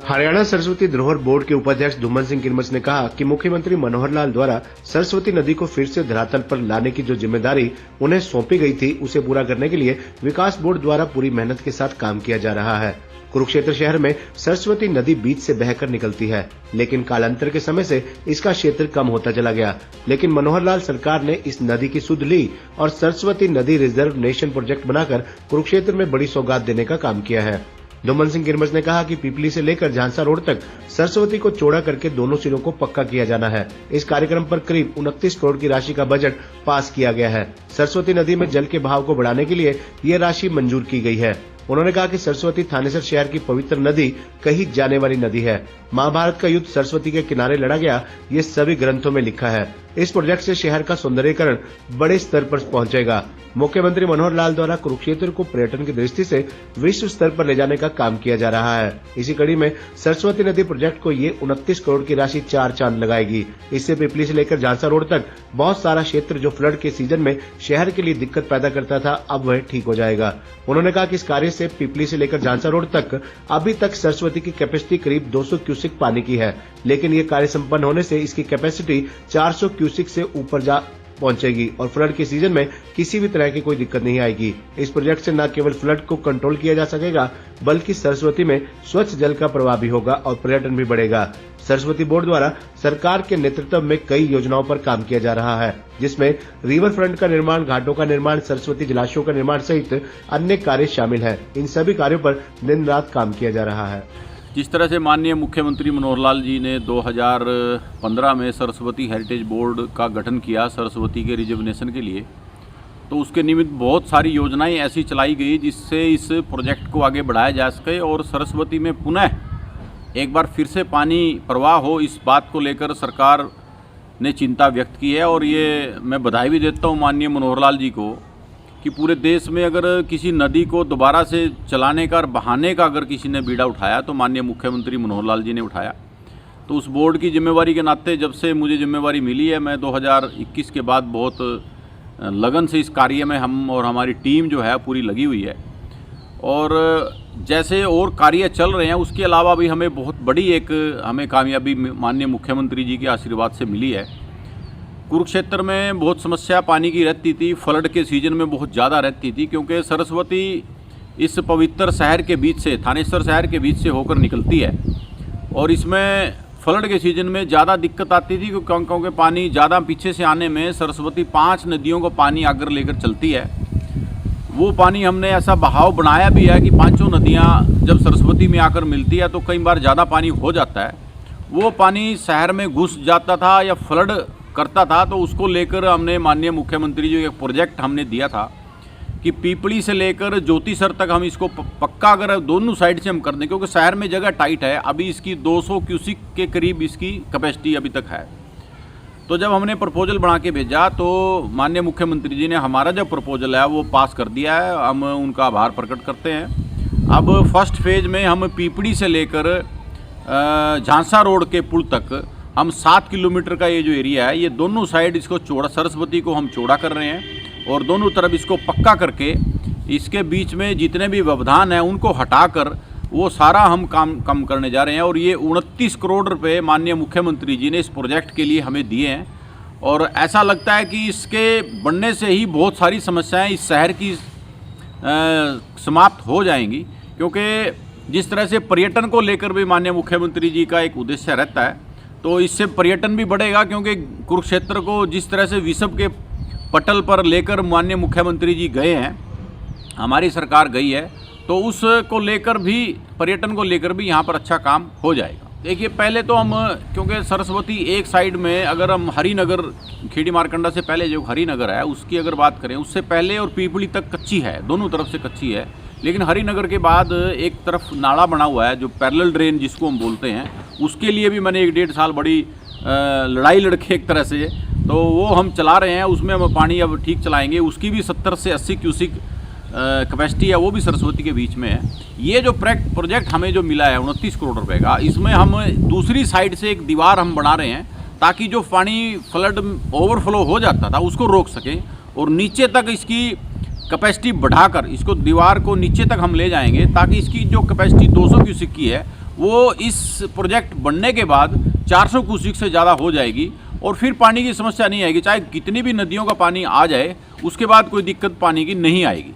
हरियाणा सरस्वती धरोहर बोर्ड के उपाध्यक्ष धुमन सिंह किरमच ने कहा कि मुख्यमंत्री मनोहर लाल द्वारा सरस्वती नदी को फिर से धरातल पर लाने की जो जिम्मेदारी उन्हें सौंपी गई थी, उसे पूरा करने के लिए विकास बोर्ड द्वारा पूरी मेहनत के साथ काम किया जा रहा है। कुरुक्षेत्र शहर में सरस्वती नदी बीच से बहकर निकलती है, लेकिन कालांतर के समय से इसका क्षेत्र कम होता चला गया। लेकिन मनोहर लाल सरकार ने इस नदी की सुध ली और सरस्वती नदी रिजर्व नेशन प्रोजेक्ट बनाकर कुरुक्षेत्र में बड़ी सौगात देने का काम किया है। धुमन सिंह किरमच ने कहा कि पीपली से लेकर झांसा रोड तक सरस्वती को चौड़ा करके दोनों सिरों को पक्का किया जाना है। इस कार्यक्रम पर करीब 29 करोड़ की राशि का बजट पास किया गया है। सरस्वती नदी में जल के बहाव को बढ़ाने के लिए ये राशि मंजूर की गई है। उन्होंने कहा कि सरस्वती थानेसर शहर की पवित्र नदी, कही जाने वाली नदी है। महाभारत का युद्ध सरस्वती के किनारे लड़ा गया, ये सभी ग्रंथों में लिखा है। इस प्रोजेक्ट से शहर का सौंदर्यीकरण बड़े स्तर पर पहुंचेगा। मुख्यमंत्री मनोहर लाल द्वारा कुरुक्षेत्र को पर्यटन की दृष्टि से विश्व स्तर पर ले जाने का काम किया जा रहा है। इसी कड़ी में सरस्वती नदी प्रोजेक्ट को ये 29 करोड़ की राशि 4 चांद लगाएगी। इससे पिपली से लेकर झांसा रोड तक बहुत सारा क्षेत्र जो फ्लड के सीजन में शहर के लिए दिक्कत पैदा करता था, अब वह ठीक हो जाएगा। उन्होंने कहा कि इस कार्य से पिपली से लेकर झांसा रोड तक अभी तक सरस्वती की कैपेसिटी करीब 200 क्यूसिक पानी की है, लेकिन ये कार्य संपन्न होने से इसकी कैपेसिटी 400 क्यूसिक से ऊपर जा पहुंचेगी और फ्लड के सीजन में किसी भी तरह की कोई दिक्कत नहीं आएगी। इस प्रोजेक्ट से न केवल फ्लड को कंट्रोल किया जा सकेगा, बल्कि सरस्वती में स्वच्छ जल का प्रवाह भी होगा और पर्यटन भी बढ़ेगा। सरस्वती बोर्ड द्वारा सरकार के नेतृत्व में कई योजनाओं पर काम किया जा रहा है, जिसमें रिवर फ्रंट का निर्माण, घाटों का निर्माण, सरस्वती जलाशयों का निर्माण सहित अन्य कार्य शामिल है। इन सभी कार्यों पर दिन रात काम किया जा रहा है। जिस तरह से माननीय मुख्यमंत्री मनोहर लाल जी ने 2015 में सरस्वती हेरिटेज बोर्ड का गठन किया सरस्वती के रिजर्वेशन के लिए, तो उसके निमित्त बहुत सारी योजनाएं ऐसी चलाई गई जिससे इस प्रोजेक्ट को आगे बढ़ाया जा सके और सरस्वती में पुनः एक बार फिर से पानी प्रवाह हो, इस बात को लेकर सरकार ने चिंता व्यक्त की है। और ये मैं बधाई भी देता हूँ माननीय मनोहर लाल जी को कि पूरे देश में अगर किसी नदी को दोबारा से चलाने का और बहाने का अगर किसी ने बीड़ा उठाया तो माननीय मुख्यमंत्री मनोहर लाल जी ने उठाया। तो उस बोर्ड की जिम्मेवारी के नाते जब से मुझे जिम्मेवारी मिली है, मैं 2021 के बाद बहुत लगन से इस कार्य में हम और हमारी टीम जो है पूरी लगी हुई है। और जैसे और कार्य चल रहे हैं, उसके अलावा भी हमें बहुत बड़ी एक हमें कामयाबी माननीय मुख्यमंत्री जी के आशीर्वाद से मिली है। कुरुक्षेत्र में बहुत समस्या पानी की रहती थी, फ्लड के सीजन में बहुत ज़्यादा रहती थी, क्योंकि सरस्वती इस पवित्र शहर के बीच से, थानेसर शहर के बीच से होकर निकलती है और इसमें फ्लड के सीजन में ज़्यादा दिक्कत आती थी क्योंकि पानी ज़्यादा पीछे से आने में सरस्वती 5 नदियों को पानी आकर लेकर चलती है। वो पानी हमने ऐसा बहाव बनाया भी है कि 5 नदियाँ जब सरस्वती में आकर मिलती है तो कई बार ज़्यादा पानी हो जाता है। वो पानी शहर में घुस जाता था या फ्लड करता था, तो उसको लेकर हमने माननीय मुख्यमंत्री जी एक प्रोजेक्ट हमने दिया था कि पीपली से लेकर ज्योतिसर तक हम इसको पक्का अगर दोनों साइड से हम कर दें, क्योंकि शहर में जगह टाइट है। अभी इसकी 200 क्यूसिक के करीब इसकी कैपेसिटी अभी तक है। तो जब हमने प्रपोजल बना के भेजा तो माननीय मुख्यमंत्री जी ने हमारा जो प्रपोजल है वो पास कर दिया है। हम उनका आभार प्रकट करते हैं। अब फर्स्ट फेज में हम पीपड़ी से लेकर झांसा रोड के पुल तक हम 7 किलोमीटर का ये जो एरिया है, ये दोनों साइड इसको चौड़ा, सरस्वती को हम चौड़ा कर रहे हैं और दोनों तरफ इसको पक्का करके इसके बीच में जितने भी व्यवधान हैं उनको हटाकर वो सारा हम काम कम करने जा रहे हैं। और ये 29 करोड़ रुपए माननीय मुख्यमंत्री जी ने इस प्रोजेक्ट के लिए हमें दिए हैं और ऐसा लगता है कि इसके बनने से ही बहुत सारी समस्याएं इस शहर की समाप्त हो जाएंगी, क्योंकि जिस तरह से पर्यटन को लेकर भी माननीय मुख्यमंत्री जी का एक उद्देश्य रहता है, तो इससे पर्यटन भी बढ़ेगा। क्योंकि कुरुक्षेत्र को जिस तरह से विश्व के पटल पर लेकर माननीय मुख्यमंत्री जी गए हैं, हमारी सरकार गई है, तो उसको लेकर भी, पर्यटन को लेकर भी यहाँ पर अच्छा काम हो जाएगा। देखिए, पहले तो हम, क्योंकि सरस्वती एक साइड में अगर हम हरिनगर, खेड़ी मारकंडा से पहले जो हरिनगर है उसकी अगर बात करें, उससे पहले और पीपली तक कच्ची है, दोनों तरफ से कच्ची है। लेकिन हरिनगर के बाद एक तरफ नाला बना हुआ है जो पैरेलल ड्रेन जिसको हम बोलते हैं, उसके लिए भी मैंने 1-1.5 साल बड़ी लड़ाई लड़के एक तरह से, तो वो हम चला रहे हैं। उसमें हम पानी अब ठीक चलाएंगे। उसकी भी 70 से 80 क्यूसिक कैपेसिटी है, वो भी सरस्वती के बीच में है। ये जो प्रोजेक्ट हमें जो मिला है 29 करोड़ रुपए का, इसमें हम दूसरी साइड से एक दीवार हम बना रहे हैं ताकि जो पानी फ्लड ओवरफ्लो हो जाता था उसको रोक सकें और नीचे तक इसकी कैपेसिटी बढ़ाकर इसको, दीवार को नीचे तक हम ले जाएंगे ताकि इसकी जो कैपेसिटी 200 क्यूसिक की है वो इस प्रोजेक्ट बनने के बाद 400 क्यूसेक से ज़्यादा हो जाएगी और फिर पानी की समस्या नहीं आएगी। चाहे कितनी भी नदियों का पानी आ जाए उसके बाद कोई दिक्कत पानी की नहीं आएगी।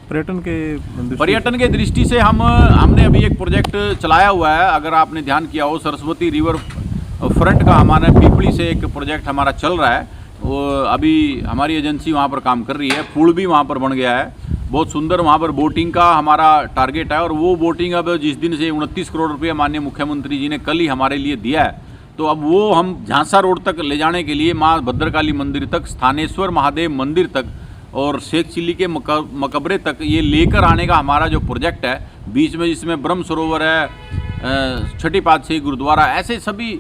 पर्यटन के दृष्टि से हमने अभी एक प्रोजेक्ट चलाया हुआ है। अगर आपने ध्यान किया हो, सरस्वती रिवर फ्रंट का हमारा पीपली से एक प्रोजेक्ट हमारा चल रहा है। वो अभी हमारी एजेंसी वहाँ पर काम कर रही है। पुल भी वहाँ पर बन गया है, बहुत सुंदर। वहाँ पर बोटिंग का हमारा टारगेट है और वो बोटिंग अब जिस दिन से 29 करोड़ रुपये माननीय मुख्यमंत्री जी ने कल ही हमारे लिए दिया है, तो अब वो हम झांसा रोड तक ले जाने के लिए माँ भद्रकाली मंदिर तक, स्थानेश्वर महादेव मंदिर तक और शेख चिल्ली के मकबरे तक ये लेकर आने का हमारा जो प्रोजेक्ट है। बीच में जिसमें ब्रह्म सरोवर है, छठी पातशाही गुरुद्वारा, ऐसे सभी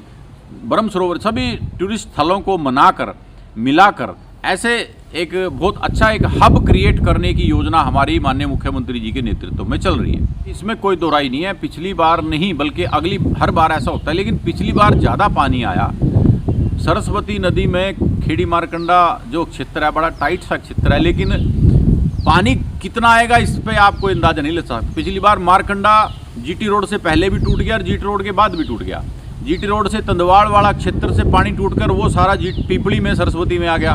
ब्रह्म सरोवर, सभी टूरिस्ट स्थलों को मनाकर मिलाकर ऐसे एक बहुत अच्छा एक हब क्रिएट करने की योजना हमारी माननीय मुख्यमंत्री जी के नेतृत्व में चल रही है। इसमें कोई दो राय नहीं है। पिछली बार नहीं बल्कि अगली हर बार ऐसा होता है, लेकिन पिछली बार ज़्यादा पानी आया। सरस्वती नदी में खेड़ी मारकंडा जो क्षेत्र है बड़ा टाइट सा क्षेत्र है, लेकिन पानी कितना आएगा इस पर आपको अंदाजा नहीं लग सकता। पिछली बार मारकंडा जीटी रोड से पहले भी टूट गया और जीटी रोड के बाद भी टूट गया। जीटी रोड से तंदवाड़ वाला क्षेत्र से पानी टूटकर वो सारा पीपली में सरस्वती में आ गया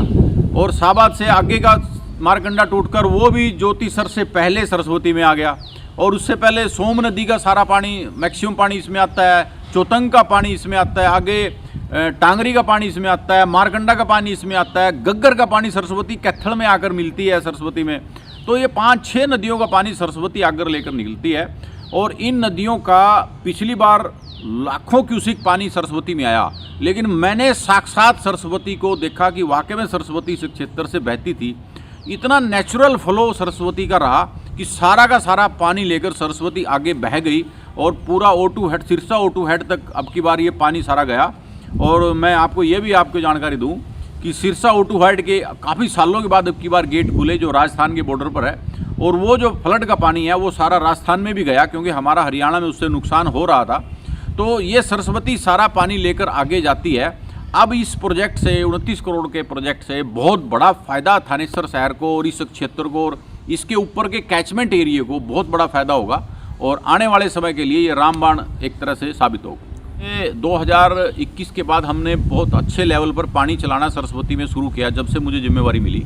और शाहबाद से आगे का मारकंडा टूटकर वो भी ज्योतिसर से पहले सरस्वती में आ गया। और उससे पहले सोम नदी का सारा पानी, मैक्सिमम पानी इसमें आता है। चौतंग का पानी इसमें आता है, आगे टांगरी का पानी इसमें आता है, मारकंडा का पानी इसमें आता है, गग्गर का पानी सरस्वती कैथल में आकर मिलती है सरस्वती में। तो ये 5-6 नदियों का पानी सरस्वती आकर लेकर निकलती है और इन नदियों का पिछली बार लाखों क्यूसिक पानी सरस्वती में आया, लेकिन मैंने साक्षात सरस्वती को देखा कि वाकई में सरस्वती इस क्षेत्र से बहती थी। इतना नेचुरल फ्लो सरस्वती का रहा कि सारा का सारा पानी लेकर सरस्वती आगे बह गई और पूरा O2 head, Sirsa O2 head तक अब की बार ये पानी सारा गया। और मैं आपको ये भी आपको जानकारी दूं कि सिरसा O2 हेड के काफ़ी सालों के बाद अब की बार गेट खुले जो राजस्थान के बॉर्डर पर है, और वो जो फ्लड का पानी है वो सारा राजस्थान में भी गया क्योंकि हमारा हरियाणा में उससे नुकसान हो रहा था। तो ये सरस्वती सारा पानी लेकर आगे जाती है। अब इस प्रोजेक्ट से 29 करोड़ के प्रोजेक्ट से बहुत बड़ा फ़ायदा थानेसर शहर को और इस क्षेत्र को और इसके ऊपर के कैचमेंट एरिया को बहुत बड़ा फ़ायदा होगा और आने वाले समय के लिए ये रामबाण एक तरह से साबित होगा। ये 2021 के बाद हमने बहुत अच्छे लेवल पर पानी चलाना सरस्वती में शुरू किया जब से मुझे जिम्मेवारी मिली।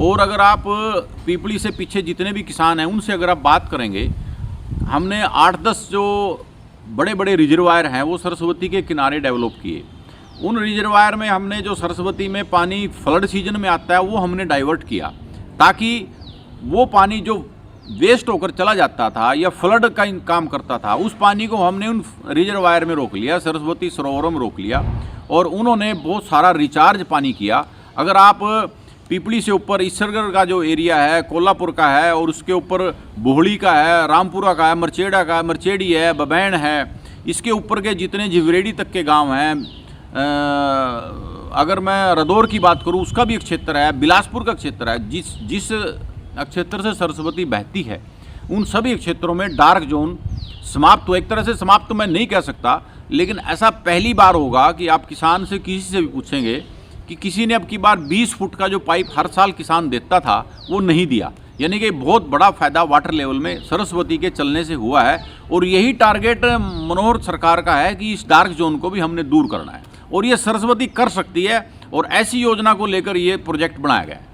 और अगर आप पीपली से पीछे जितने भी किसान हैं उनसे अगर आप बात करेंगे, हमने 8-10 जो बड़े बड़े रिजर्वायर हैं वो सरस्वती के किनारे डेवलप किए। उन रिजर्वायर में हमने जो सरस्वती में पानी फ्लड सीजन में आता है वो हमने डाइवर्ट किया, ताकि वो पानी जो वेस्ट होकर चला जाता था या फ्लड का काम करता था उस पानी को हमने उन रिजर्वायर में रोक लिया, सरस्वती सरोवरों में रोक लिया और उन्होंने बहुत सारा रिचार्ज पानी किया। अगर आप पीपली से ऊपर ईसरगढ़ का जो एरिया है, कोल्हापुर का है और उसके ऊपर बोहड़ी का है, रामपुरा का है, मरचेड़ा का है, मरचेड़ी है, बबैन है, इसके ऊपर के जितने जिवरेडी तक के गांव हैं, अगर मैं रदौर की बात करूं उसका भी एक क्षेत्र है, बिलासपुर का क्षेत्र है, जिस क्षेत्र से सरस्वती बहती है, उन सभी क्षेत्रों में डार्क जोन समाप्त हो। एक तरह से समाप्त तो मैं नहीं कह सकता, लेकिन ऐसा पहली बार होगा कि आप किसान से किसी से भी पूछेंगे कि किसी ने अब की बार 20 फुट का जो पाइप हर साल किसान देता था वो नहीं दिया। यानी कि बहुत बड़ा फायदा वाटर लेवल में सरस्वती के चलने से हुआ है और यही टारगेट मनोहर सरकार का है कि इस डार्क जोन को भी हमने दूर करना है और ये सरस्वती कर सकती है और ऐसी योजना को लेकर ये प्रोजेक्ट बनाया गया है।